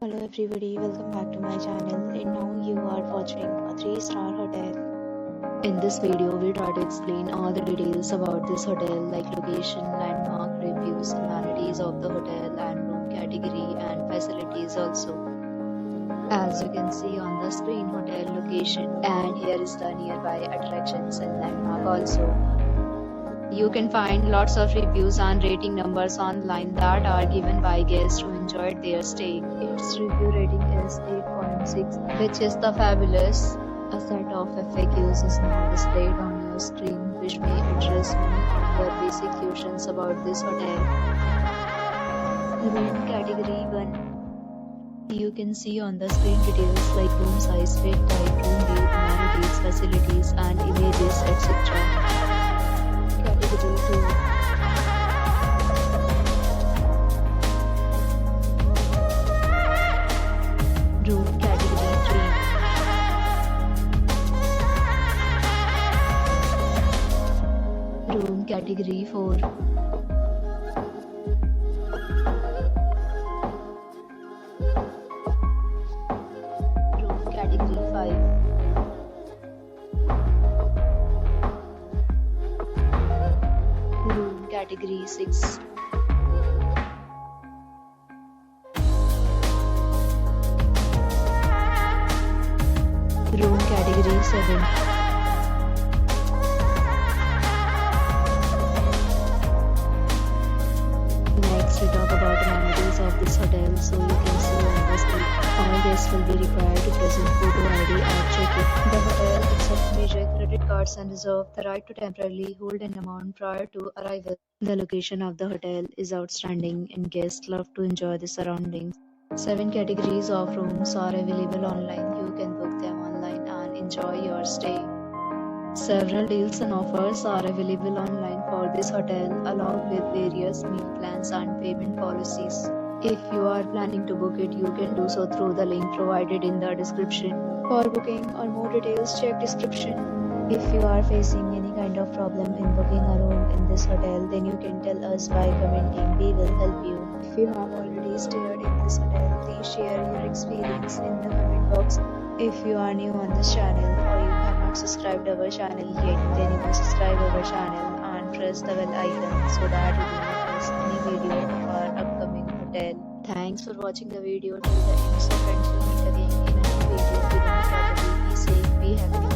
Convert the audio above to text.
Hello everybody, welcome back to my channel, and now you are watching a 3-star hotel. In this video, we try to explain all the details about this hotel like location, landmark, reviews, amenities of the hotel and room category and facilities also. As you can see on the screen, hotel location, and here is the nearby attractions and landmark also. You can find lots of reviews and rating numbers online that are given by guests who enjoyed their stay. Its review rating is 8.6, which is the fabulous. A set of FAQs is now displayed on your screen, which may address many of your basic questions about this hotel. Room category 1. You can see on the screen details like room size, bed type, room view, amenities, facilities, and images, etc. Category 2. Room category 3. Room category 4. Room category 5. Room category 6. Room category 7. Next we talk about amenities of this hotel, so you can see on the screen. All guests will be required to present photo ID at check-in. The hotel accepts major credit cards and reserves the right to temporarily hold an amount prior to arrival. The location of the hotel is outstanding and guests love to enjoy the surroundings. 7 categories of rooms are available online. You can book them online and enjoy your stay. Several deals and offers are available online for this hotel, along with various meal plans and payment policies. If you are planning to book it, you can do so through the link provided in the description. For booking or more details, check description. If you are facing any kind of problem in booking a room in this hotel, then you can tell us by commenting. We will help you. If you have already stayed in this hotel, please share your experience in the comment box. If you are new on this channel or you have not subscribed our channel yet, then you can subscribe our channel and press the bell icon so that you do not miss any video of our upcoming hotel. Thanks for watching the video till the end. So friends, will meet again in a new video. Be safe, be happy.